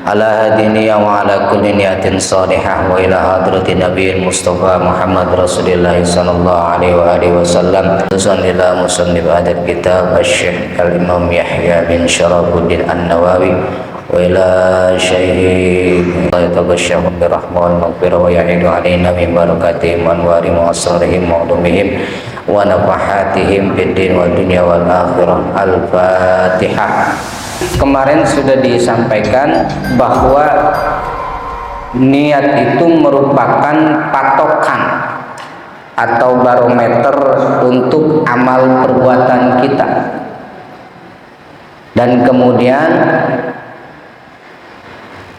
على هذه النية وعلى كل نية صالحة وإلى حضرة النبي المصطفى محمد رسول الله صلى الله عليه وآله وسلم. خصوصا إلى مصنف هذا الكتاب الشيخ الإمام يحيى بن شرف الدين النووي وإلى شيخ الله يتغشاهم برحمة والمغفرة ويعيد علينا من بركاتهم وأنوار وأسرارهم وعلومهم ونفحاتهم في الدين والدنيا والآخرة. Al-Fatihah. Kemarin sudah disampaikan bahwa niat itu merupakan patokan atau barometer untuk amal perbuatan kita, dan kemudian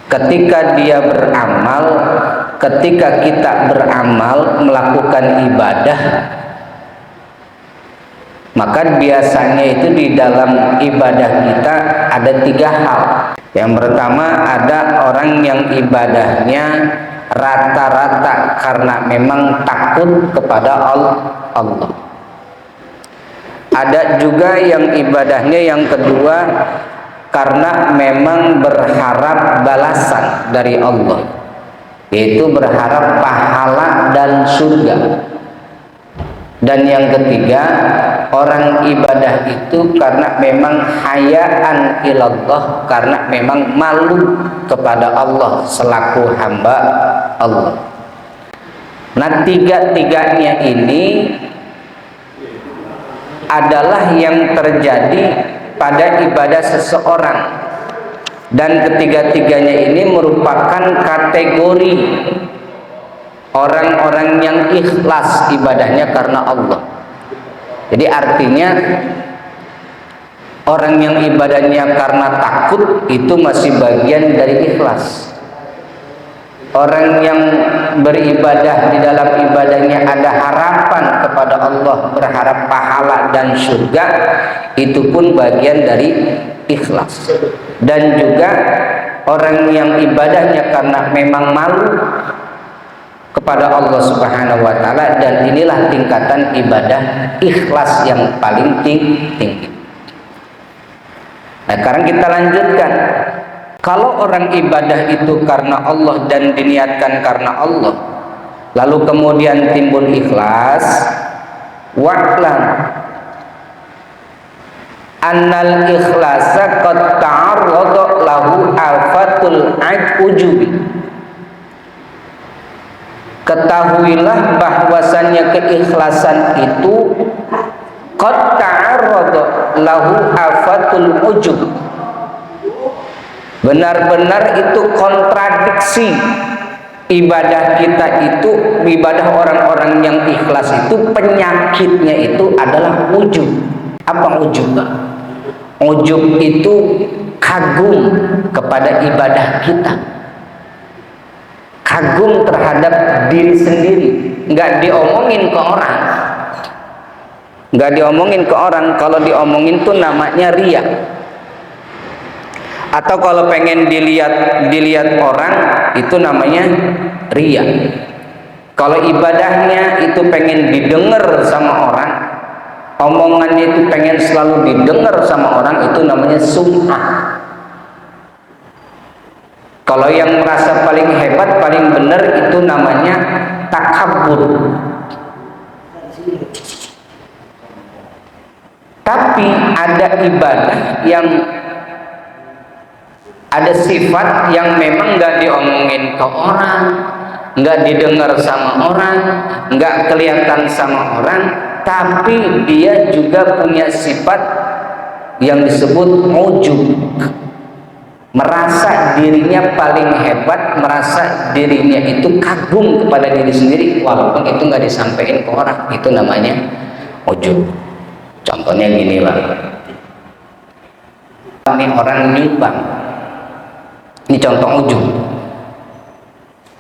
ketika kita beramal melakukan ibadah, maka biasanya itu di dalam ibadah kita ada 3 hal. Yang pertama, ada orang yang ibadahnya rata-rata karena memang takut kepada Allah. Ada juga yang ibadahnya yang kedua karena memang berharap balasan dari Allah, yaitu berharap pahala dan surga. Dan yang ketiga, orang ibadah itu karena memang hayaan ilallah, karena memang malu kepada Allah selaku hamba Allah. Nah, 3-tiganya ini adalah yang terjadi pada ibadah seseorang, dan ketiga-tiganya ini merupakan kategori orang-orang yang ikhlas ibadahnya karena Allah. Jadi artinya orang yang ibadahnya karena takut itu masih bagian dari ikhlas. Orang yang beribadah di dalam ibadahnya ada harapan kepada Allah, berharap pahala dan surga, itu pun bagian dari ikhlas. Dan juga orang yang ibadahnya karena memang malu kepada Allah Subhanahu wa taala, dan inilah tingkatan ibadah ikhlas yang paling tinggi. Nah, sekarang kita lanjutkan. Kalau orang ibadah itu karena Allah dan diniatkan karena Allah, lalu kemudian timbul ikhlas, wa'lam annal ikhlasa qad ta'arrada lahu afatul ujubi. Ketahuilah bahwasannya keikhlasan itu qad ta'arrada lahu afatul ujub, benar-benar itu kontradiksi. Ibadah kita itu, ibadah orang-orang yang ikhlas itu, penyakitnya itu adalah ujub. Apa ujub? Ujub itu kagum kepada ibadah kita, kagum terhadap diri sendiri, nggak diomongin ke orang, kalau diomongin tuh namanya riya. Atau kalau pengen dilihat orang, itu namanya riya. Kalau ibadahnya itu pengen didengar sama orang, omongannya itu pengen selalu didengar sama orang, itu namanya sum'ah. Kalau yang merasa paling hebat, paling benar, itu namanya takabbur. Tapi ada ibadah yang ada sifat yang memang nggak diomongin ke orang, nggak didengar sama orang, nggak kelihatan sama orang, tapi dia juga punya sifat yang disebut ujub, merasa dirinya paling hebat, merasa dirinya itu kagum kepada diri sendiri walaupun itu nggak disampaikan ke orang. Itu namanya ujub. Contohnya gini lah, ini orang nyumbang, ini contoh ujub.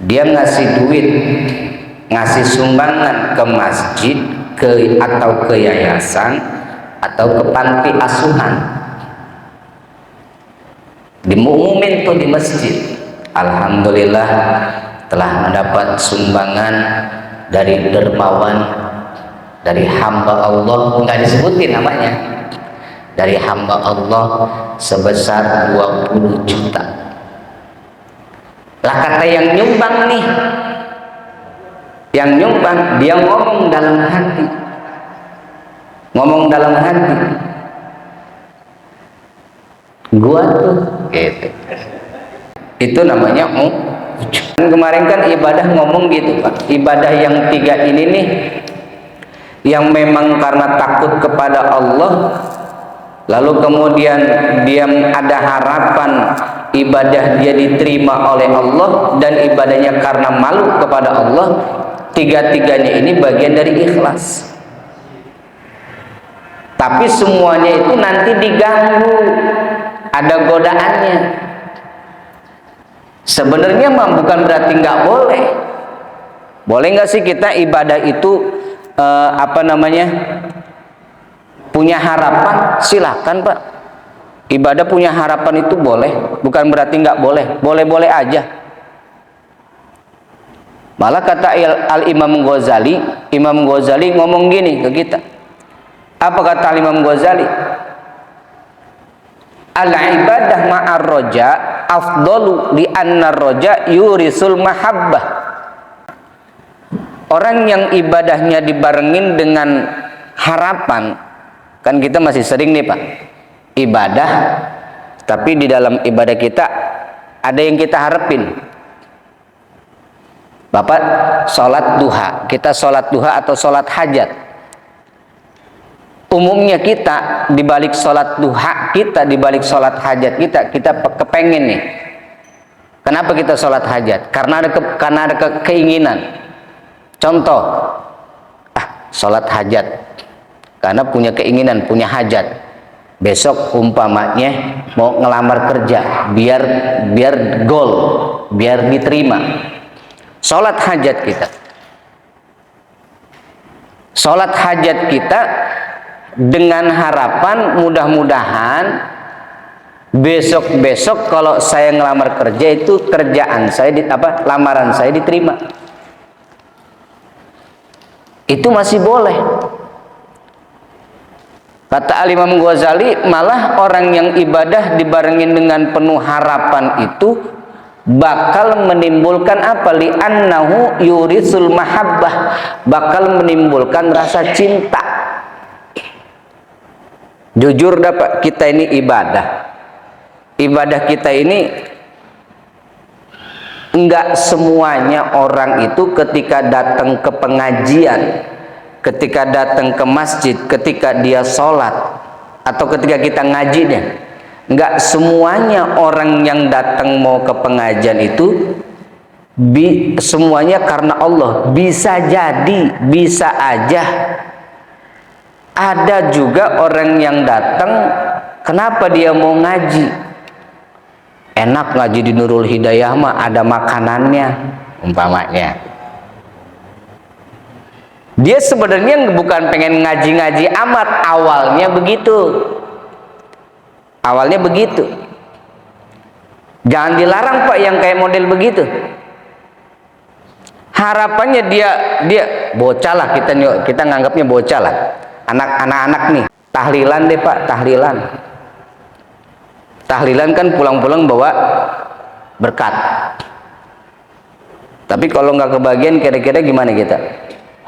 Dia ngasih duit, ngasih sumbangan ke masjid, atau ke yayasan, atau ke panti asuhan. Diumumin tuh di masjid, alhamdulillah telah mendapat sumbangan dari dermawan, dari hamba Allah, nggak disebutin namanya, dari hamba Allah sebesar 20 juta. Lah kata yang nyumbang nih, yang nyumbang dia ngomong dalam hati, ngomong dalam hati, gua tuh gitu. Itu namanya kemarin kan ibadah ngomong gitu Pak, ibadah yang 3 ini nih yang memang karena takut kepada Allah, lalu kemudian dia ada harapan ibadah dia diterima oleh Allah, dan ibadahnya karena malu kepada Allah. 3-tiganya ini bagian dari ikhlas. Tapi semuanya itu nanti diganggu, ada godaannya. Sebenarnya mah bukan berarti nggak boleh. Boleh nggak sih kita ibadah itu punya harapan? Silahkan Pak. Ibadah punya harapan itu boleh, bukan berarti nggak boleh. Boleh-boleh aja. Malah kata Al-Imam Ghazali, Imam Ghazali ngomong gini ke kita. Apa kata Imam Ghazali? Al-ibadah ma'ar roja afdalu li anna roja yurisul mahabbah. Orang yang ibadahnya dibarengin dengan harapan, kan kita masih sering nih Pak ibadah, tapi di dalam ibadah kita ada yang kita harapin. Bapak sholat duha, kita sholat duha atau sholat hajat, umumnya kita dibalik sholat duha kita, dibalik sholat hajat kita kepengen nih. Kenapa kita sholat hajat? Karena ada keinginan. Contoh, sholat hajat karena punya keinginan, punya hajat. Besok umpamanya mau ngelamar kerja, biar goal, biar diterima. Sholat hajat kita, sholat hajat kita dengan harapan mudah-mudahan besok kalau saya ngelamar kerja itu kerjaan saya lamaran saya diterima. Itu masih boleh. Kata Al-Imam Ghazali, malah orang yang ibadah dibarengin dengan penuh harapan itu bakal menimbulkan apa? Li'annahu yurisul mahabbah, bakal menimbulkan rasa cinta. Jujur dapat kita ini ibadah kita ini enggak semuanya orang itu ketika datang ke pengajian, ketika datang ke masjid, ketika dia sholat atau ketika kita ngaji deh, enggak semuanya orang yang datang mau ke pengajian itu semuanya karena Allah. Bisa jadi, bisa aja ada juga orang yang datang kenapa dia mau ngaji? Enak ngaji di Nurul Hidayah mah ada makanannya umpamanya. Dia sebenarnya bukan pengen ngaji-ngaji amat, awalnya begitu. Awalnya begitu. Jangan dilarang Pak yang kayak model begitu. Harapannya dia bocah lah, kita nganggapnya bocah lah. Anak-anak nih, tahlilan deh Pak, tahlilan. Tahlilan kan pulang-pulang bawa berkat. Tapi kalau nggak kebagian kira-kira gimana kita?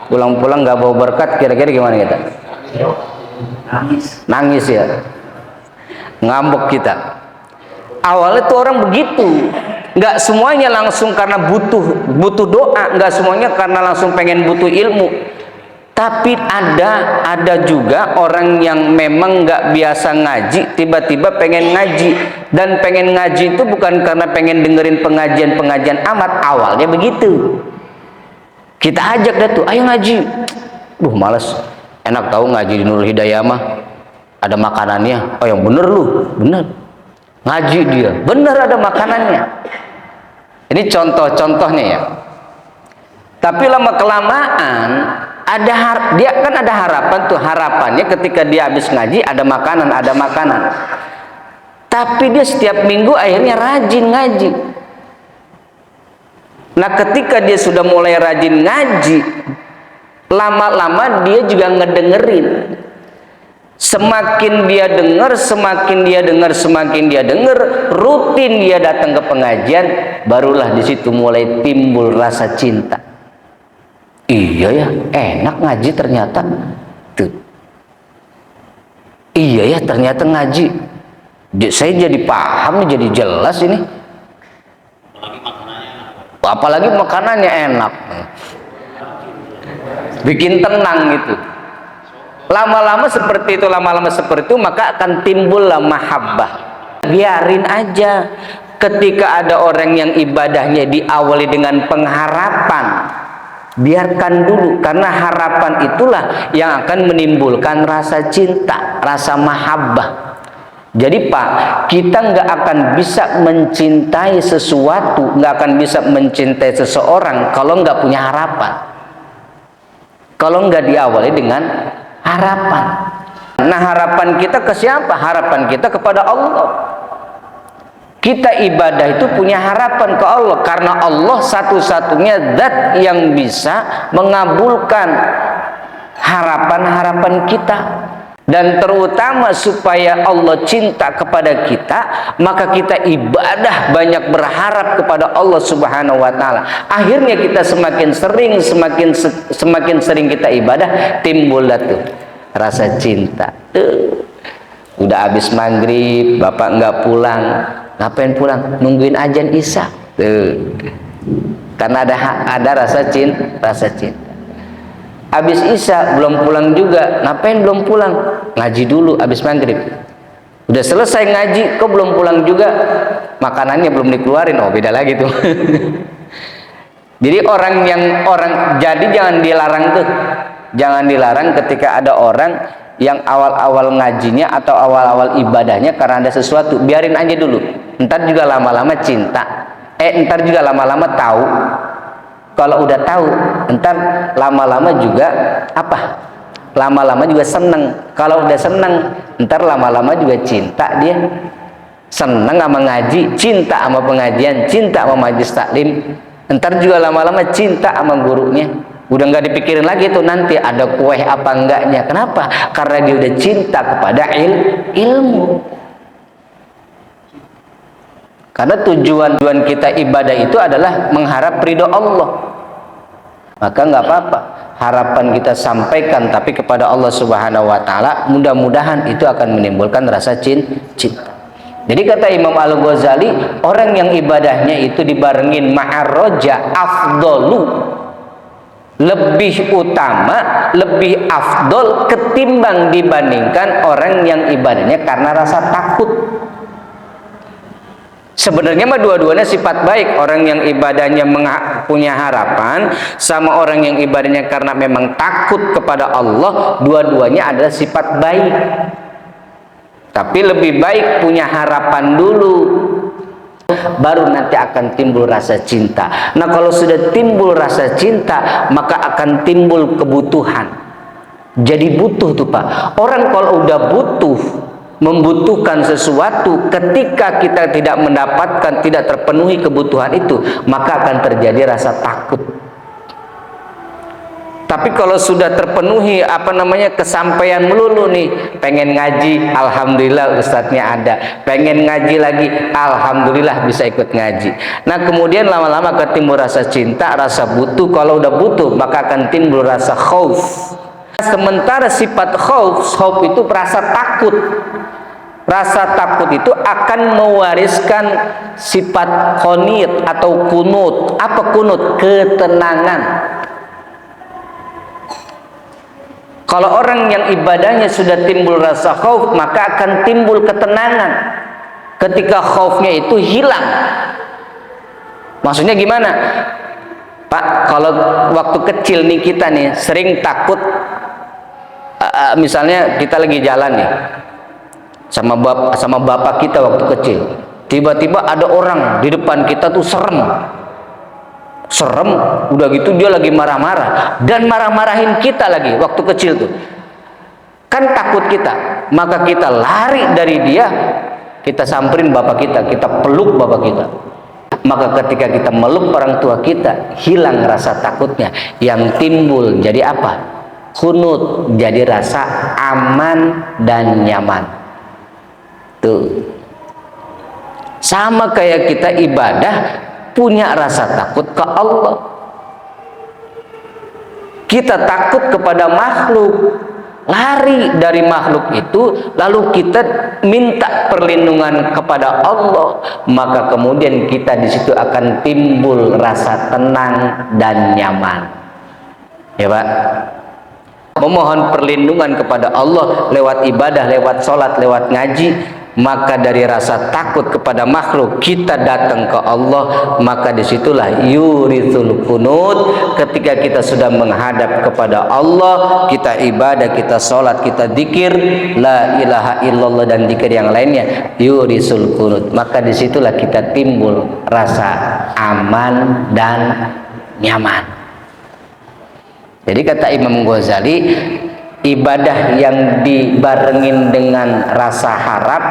Pulang-pulang nggak bawa berkat kira-kira gimana kita? Nangis ya, ngambek kita. Awalnya tuh orang begitu, nggak semuanya langsung karena butuh doa, nggak semuanya karena langsung pengen butuh ilmu. Tapi ada juga orang yang memang nggak biasa ngaji, tiba-tiba pengen ngaji, dan pengen ngaji itu bukan karena pengen dengerin pengajian amat. Awalnya begitu. Kita ajak dah tuh, ayo ngaji. Males. Enak tahu ngaji di Nurul Hidayah mah ada makanannya. Oh yang bener lu, bener. Ngaji dia, bener ada makanannya. Ini contoh-contohnya ya. Tapi lama kelamaan dia kan ada harapan tuh, harapannya ketika dia habis ngaji ada makanan. Tapi dia setiap minggu akhirnya rajin ngaji. Nah ketika dia sudah mulai rajin ngaji, lama-lama dia juga ngedengerin. Semakin dia dengar, semakin dia dengar, rutin dia datang ke pengajian, barulah di situ mulai timbul rasa cinta. Iya ya, enak ngaji ternyata. Tuh. Iya ya, ternyata ngaji. Saya jadi paham, jadi jelas ini. Apalagi makanannya enak. Bikin tenang gitu. Lama-lama seperti itu, maka akan timbullah mahabbah. Biarin aja. Ketika ada orang yang ibadahnya diawali dengan pengharapan, biarkan dulu, karena harapan itulah yang akan menimbulkan rasa cinta, rasa mahabbah. Jadi Pak, kita nggak akan bisa mencintai sesuatu, nggak akan bisa mencintai seseorang kalau nggak punya harapan, kalau nggak diawali dengan harapan. Nah, harapan kita ke siapa? Harapan kita kepada Allah. Kita ibadah itu punya harapan ke Allah, karena Allah satu-satunya zat yang bisa mengabulkan harapan-harapan kita. Dan terutama supaya Allah cinta kepada kita, maka kita ibadah banyak berharap kepada Allah Subhanahu wa taala. Akhirnya kita semakin sering kita ibadah, timbul tuh rasa cinta. Udah habis maghrib, bapak nggak pulang. Ngapain pulang? Nungguin azan isya. Karena ada rasa cinta. Habis isya belum pulang juga. Ngapain belum pulang? Ngaji dulu habis maghrib. Udah selesai ngaji, kok belum pulang juga? Makanannya belum dikeluarin. Oh, beda lagi tuh. Jadi jadi jangan dilarang tuh. Jangan dilarang ketika ada orang yang awal-awal ngajinya atau awal-awal ibadahnya karena ada sesuatu, biarin aja dulu. Ntar juga lama-lama cinta. Ntar juga lama-lama tahu. Kalau udah tahu, ntar lama-lama juga apa? Lama-lama juga seneng. Kalau udah seneng, ntar lama-lama juga cinta dia. Seneng sama ngaji, cinta sama pengajian, cinta sama majelis taklim. Ntar juga lama-lama cinta sama gurunya. Udah nggak dipikirin lagi tuh nanti ada kue apa enggaknya. Kenapa? Karena dia udah cinta kepada ilmu. Karena tujuan kita ibadah itu adalah mengharap ridho Allah. Maka nggak apa-apa, harapan kita sampaikan tapi kepada Allah Subhanahu wa taala, mudah-mudahan itu akan menimbulkan rasa cinta. Jadi kata Imam Al-Ghazali, orang yang ibadahnya itu dibarengin ma'arroja afdolu, lebih utama, lebih afdol ketimbang dibandingkan orang yang ibadahnya karena rasa takut. Sebenarnya mah dua-duanya sifat baik. Orang yang ibadahnya punya harapan sama orang yang ibadahnya karena memang takut kepada Allah, dua-duanya adalah sifat baik. Tapi lebih baik punya harapan dulu, baru nanti akan timbul rasa cinta. Nah, kalau sudah timbul rasa cinta, maka akan timbul kebutuhan. Jadi butuh tuh Pak. Orang kalau udah membutuhkan sesuatu, ketika kita tidak mendapatkan, tidak terpenuhi kebutuhan itu, maka akan terjadi rasa takut. Tapi kalau sudah terpenuhi kesampaian melulu nih, pengen ngaji, alhamdulillah ustadznya ada, pengen ngaji lagi, alhamdulillah bisa ikut ngaji. Nah, kemudian lama-lama ketimbul rasa cinta, rasa butuh. Kalau udah butuh, maka akan timbul rasa khauf. Sementara sifat khauf itu rasa takut. Rasa takut itu akan mewariskan sifat qanit atau kunut. Apa kunut? Ketenangan. Kalau orang yang ibadahnya sudah timbul rasa khauf, maka akan timbul ketenangan. Ketika khaufnya itu hilang. Maksudnya gimana? Pak, kalau waktu kecil nih kita nih sering takut, misalnya kita lagi jalan nih sama bapak kita waktu kecil, tiba-tiba ada orang di depan kita tuh serem, udah gitu dia lagi marah-marah dan marah-marahin kita lagi waktu kecil tuh, kan takut kita, maka kita lari dari dia, kita samperin bapak kita peluk bapak kita. Maka ketika kita meluk orang tua kita, hilang rasa takutnya, yang timbul jadi apa? Kunut jadi rasa aman dan nyaman. Tuh. Sama kayak kita ibadah punya rasa takut ke Allah. Kita takut kepada makhluk, lari dari makhluk itu, lalu kita minta perlindungan kepada Allah, maka kemudian kita di situ akan timbul rasa tenang dan nyaman. Ya Pak, memohon perlindungan kepada Allah lewat ibadah, lewat sholat, lewat ngaji, maka dari rasa takut kepada makhluk kita datang ke Allah, maka disitulah yurithul kunut. Ketika kita sudah menghadap kepada Allah, kita ibadah, kita sholat, kita zikir la ilaha illallah dan zikir yang lainnya, yurithul kunut, maka disitulah kita timbul rasa aman dan nyaman. Jadi kata Imam Ghazali, ibadah yang dibarengin dengan rasa harap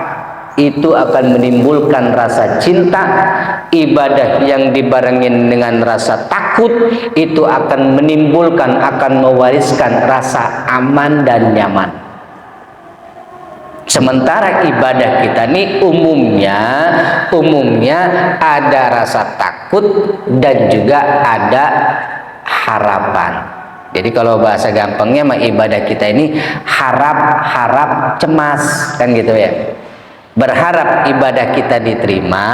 itu akan menimbulkan rasa cinta. Ibadah yang dibarengin dengan rasa takut itu akan menimbulkan, akan mewariskan rasa aman dan nyaman. Sementara ibadah kita ini umumnya ada rasa takut dan juga ada harapan. Jadi kalau bahasa gampangnya mah ibadah kita ini harap cemas, kan gitu ya. Berharap ibadah kita diterima,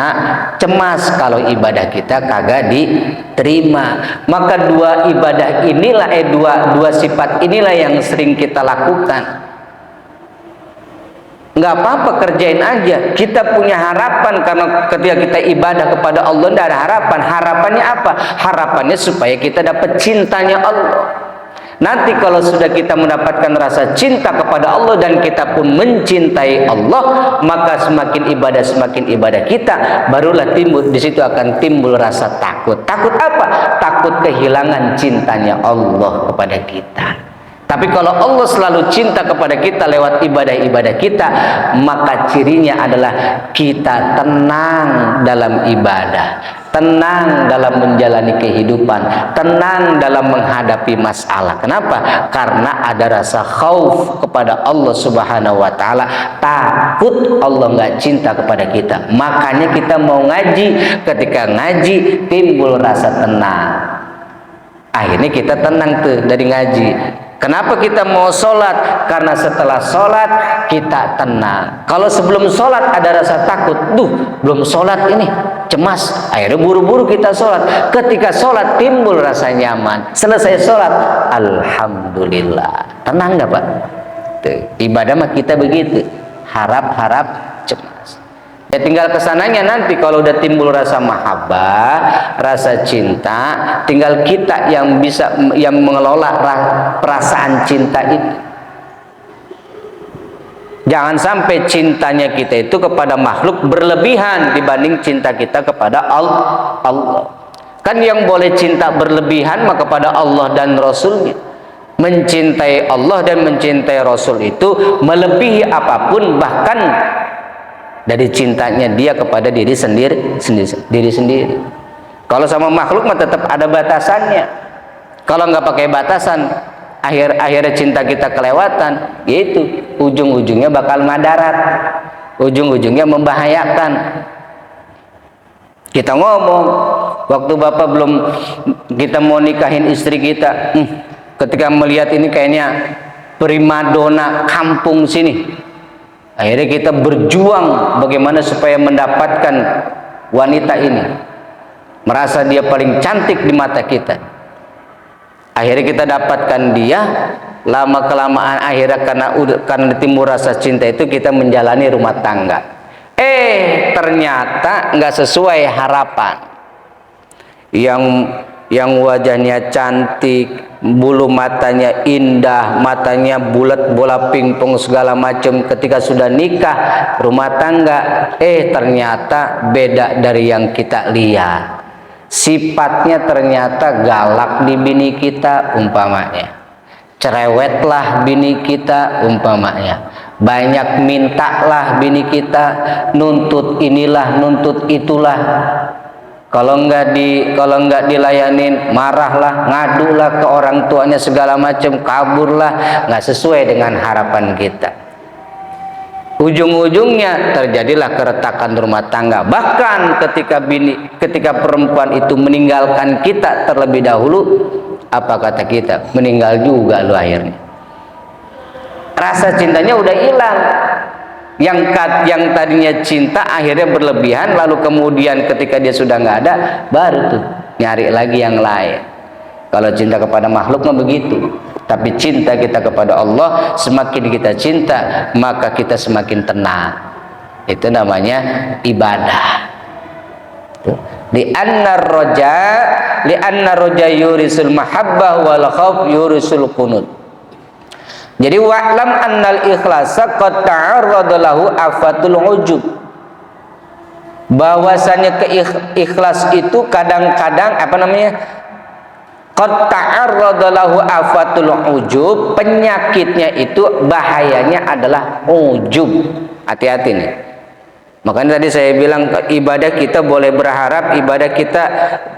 cemas kalau ibadah kita kagak diterima. Maka dua ibadah inilah dua sifat inilah yang sering kita lakukan. Nggak apa-apa, kerjain aja. Kita punya harapan karena ketika kita ibadah kepada Allah tidak ada harapan. Harapannya apa? Harapannya supaya kita dapat cintanya Allah. Nanti kalau sudah kita mendapatkan rasa cinta kepada Allah dan kita pun mencintai Allah, maka semakin ibadah kita, barulah timbul di situ akan timbul rasa takut. Takut apa? Takut kehilangan cintanya Allah kepada kita. Tapi kalau Allah selalu cinta kepada kita lewat ibadah-ibadah kita, maka cirinya adalah kita tenang dalam ibadah, tenang dalam menjalani kehidupan, tenang dalam menghadapi masalah. Kenapa? Karena ada rasa khauf kepada Allah Subhanahu wa Ta'ala, takut Allah nggak cinta kepada kita. Makanya kita mau ngaji, ketika ngaji timbul rasa tenang. Akhirnya kita tenang tuh dari ngaji. Kenapa kita mau sholat? Karena setelah sholat kita tenang. Kalau sebelum sholat ada rasa takut, belum sholat ini, cemas. Akhirnya buru-buru kita sholat. Ketika sholat timbul rasa nyaman. Selesai sholat, alhamdulillah. Tenang nggak Pak? Tuh, ibadah mah kita begitu. Harap cemas. Ya tinggal kesananya nanti kalau udah timbul rasa mahabbah, rasa cinta, tinggal kita yang bisa mengelola perasaan cinta itu. Jangan sampai cintanya kita itu kepada makhluk berlebihan dibanding cinta kita kepada Allah. Kan yang boleh cinta berlebihan maka kepada Allah dan Rasulnya. Mencintai Allah dan mencintai Rasul itu melebihi apapun, bahkan dari cintanya dia kepada diri sendiri. Kalau sama makhluk mah tetap ada batasannya. Kalau nggak pakai batasan, akhirnya cinta kita kelewatan, gitu. Ujung-ujungnya bakal madarat, ujung-ujungnya membahayakan. Kita ngomong, waktu Bapak belum kita mau nikahin istri kita, ketika melihat ini kayaknya primadona kampung sini. Akhirnya kita berjuang bagaimana supaya mendapatkan wanita ini. Merasa dia paling cantik di mata kita. Akhirnya kita dapatkan dia. Lama-kelamaan akhirnya karena timbul rasa cinta itu kita menjalani rumah tangga. Ternyata nggak sesuai harapan. Yang wajahnya cantik, bulu matanya indah, matanya bulat bola pingpong segala macam, ketika sudah nikah rumah tangga ternyata beda dari yang kita lihat. Sifatnya ternyata galak di bini kita umpamanya, cerewetlah bini kita umpamanya, banyak mintalah bini kita, nuntut inilah nuntut itulah. Kalau nggak dilayanin, marahlah, ngadulah ke orang tuanya segala macam, kaburlah, nggak sesuai dengan harapan kita. Ujung-ujungnya terjadilah keretakan rumah tangga. Bahkan ketika perempuan itu meninggalkan kita terlebih dahulu, apa kata kita? Meninggal juga lu akhirnya. Rasa cintanya udah hilang. Yang tadinya cinta akhirnya berlebihan, lalu kemudian ketika dia sudah nggak ada, baru tuh nyari lagi yang lain. Kalau cinta kepada makhluk mah begitu. Tapi cinta kita kepada Allah, semakin kita cinta, maka kita semakin tenang. Itu namanya ibadah. Li'anna roja yurisul mahabbah wal khauf yurisul qunut. Jadi wa'lam annal ikhlasa qad ta'arrada lahu afatul ujub. Bahwasanya ikhlas itu kadang-kadang qad ta'arrada lahu afatul ujub, penyakitnya itu bahayanya adalah ujub. Hati-hati nih. Makanya tadi saya bilang ibadah kita boleh berharap, ibadah kita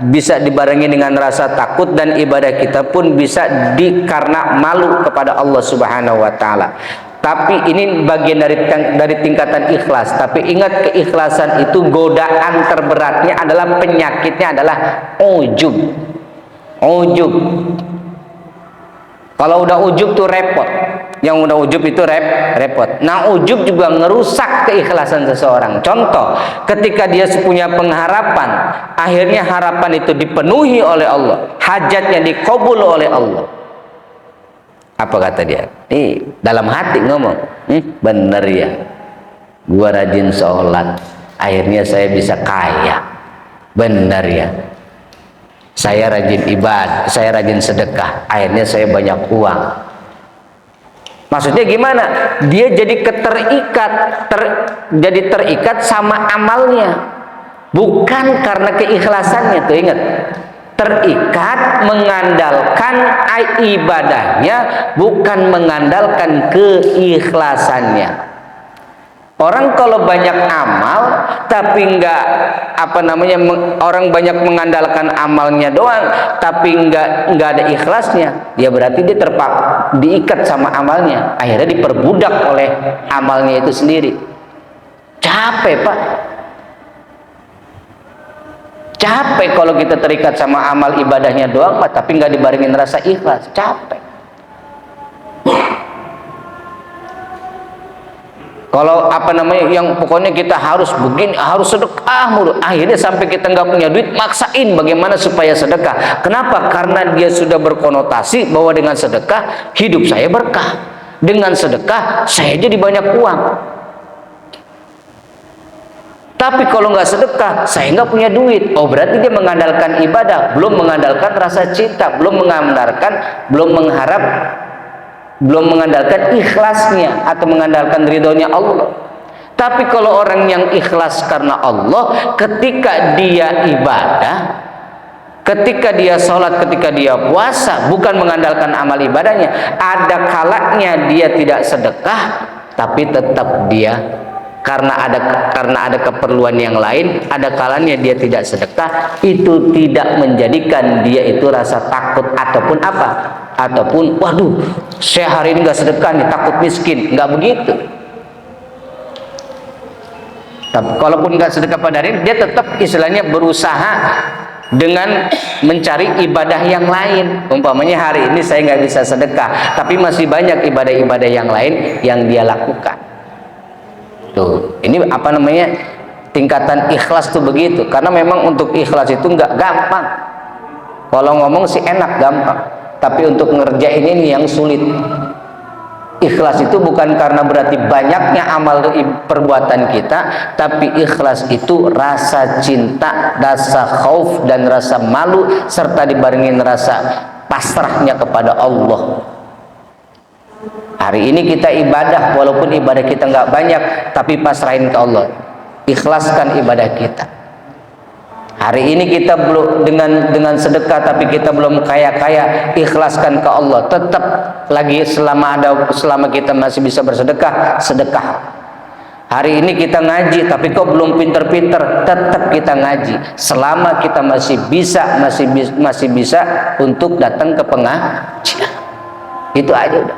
bisa dibarengi dengan rasa takut, dan ibadah kita pun bisa karena malu kepada Allah Subhanahu wa taala. Tapi ini bagian dari tingkatan ikhlas. Tapi ingat, keikhlasan itu godaan terberatnya adalah, penyakitnya adalah ujub. Ujub. Kalau udah ujub tuh repot. Yang udah ujub itu repot. Nah, ujub juga ngerusak keikhlasan seseorang. Contoh, ketika dia punya pengharapan, akhirnya harapan itu dipenuhi oleh Allah, hajatnya dikabul oleh Allah. Apa kata dia? Dalam hati ngomong, bener ya, gua rajin sholat, akhirnya saya bisa kaya. Bener ya, saya rajin ibadah, saya rajin sedekah, akhirnya saya banyak uang. Maksudnya gimana? Dia jadi terikat sama amalnya, bukan karena keikhlasannya. Tuh ingat, terikat mengandalkan ibadahnya, bukan mengandalkan keikhlasannya. Orang kalau banyak amal tapi orang banyak mengandalkan amalnya doang tapi nggak ada ikhlasnya, dia berarti dia diikat sama amalnya, akhirnya diperbudak oleh amalnya itu sendiri. Capek, Pak. Capek kalau kita terikat sama amal ibadahnya doang tapi nggak dibarengin rasa ikhlas. Capek. Kalau yang pokoknya kita harus begini, harus sedekah mulu, akhirnya sampai kita nggak punya duit, maksain bagaimana supaya sedekah. Kenapa? Karena dia sudah berkonotasi bahwa dengan sedekah hidup saya berkah, dengan sedekah saya jadi banyak uang. Tapi kalau nggak sedekah, saya nggak punya duit. Oh, berarti dia mengandalkan ibadah, belum mengandalkan rasa cinta, belum mengandalkan ikhlasnya atau mengandalkan ridhonya Allah. Tapi kalau orang yang ikhlas karena Allah, ketika dia ibadah, ketika dia sholat, ketika dia puasa, bukan mengandalkan amal ibadahnya, ada kalanya dia tidak sedekah, tapi tetap dia karena ada keperluan yang lain, ada kalanya dia tidak sedekah, itu tidak menjadikan dia itu rasa takut ataupun waduh, saya hari ini nggak sedekah nih, takut miskin. Nggak begitu. Tapi kalaupun nggak sedekah pada hari ini, dia tetap istilahnya berusaha dengan mencari ibadah yang lain. Umpamanya hari ini saya nggak bisa sedekah, tapi masih banyak ibadah-ibadah yang lain yang dia lakukan. Tuh, ini tingkatan ikhlas tuh begitu. Karena memang untuk ikhlas itu nggak gampang. Kalau ngomong sih enak, gampang, tapi untuk ngerjain ini yang sulit. Ikhlas itu bukan karena berarti banyaknya amal perbuatan kita, tapi ikhlas itu rasa cinta, rasa khauf dan rasa malu, serta dibarengin rasa pasrahnya kepada Allah. Hari ini kita ibadah, walaupun ibadah kita nggak banyak, tapi pasrahin ke Allah, ikhlaskan ibadah kita. Hari ini kita belum dengan sedekah, tapi kita belum kaya-kaya, ikhlaskan ke Allah. Tetap lagi selama kita masih bisa bersedekah, sedekah. Hari ini kita ngaji tapi kok belum pinter-pinter, tetap kita ngaji selama kita masih bisa untuk datang ke pengajian. Itu aja udah.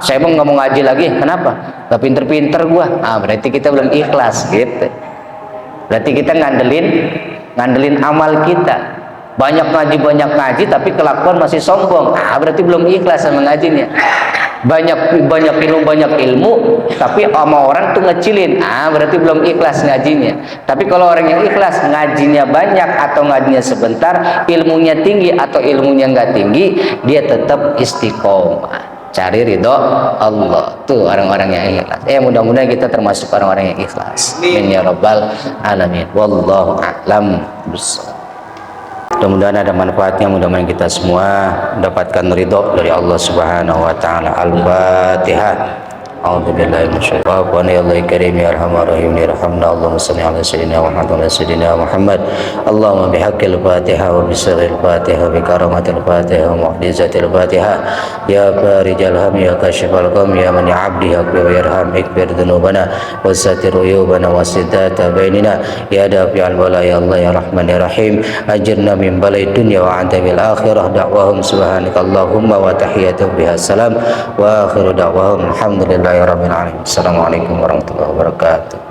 Saya mau nggak mau ngaji lagi, kenapa? Gak pinter-pinter gua. Berarti kita belum ikhlas gitu. Berarti kita ngandelin amal kita. Banyak ngaji tapi kelakuan masih sombong. Berarti belum ikhlas sama ngajinya. Banyak ilmu tapi sama orang tuh ngecilin, berarti belum ikhlas ngajinya. Tapi kalau orang yang ikhlas, ngajinya banyak atau ngajinya sebentar, ilmunya tinggi atau ilmunya nggak tinggi, dia tetap istiqomah cari ridho Allah. Tuh orang-orang yang ikhlas. Mudah-mudahan kita termasuk orang-orang yang ikhlas. Amin ya rabbal alamin. Wallahu a'lam bishawab. Mudah-mudahan ada manfaatnya, mudah-mudahan kita semua mendapatkan ridho dari Allah Subhanahu wa taala. Al-Fatihah. A'udzubillahi minasyaitonir rajim. Ya Karim ya Arhamar Rahimin irhamna. Allahumma shalli ala sayyidina Muhammad wa ala sayyidina Muhammad. Allahumma bihaqqil Fatihah wa bisirril Fatihah bi karamatil Fatihah wa mu'jizatil Fatihah. Ya farijal ham ya kashifal gham ya man 'abdi haqqi wa yarham ikbir dhunubana wa satir uyubana wa siddata bainina ya dafi'al bala ya Allah ya Rahman ya Rahim. Ajirna min balai dunya wa adabil akhirah. Da'wahum subhanakallahumma wa tahiyyatuhum biha salam wa akhiru da'wahum alhamdulillah. Assalamualaikum warahmatullahi wabarakatuh.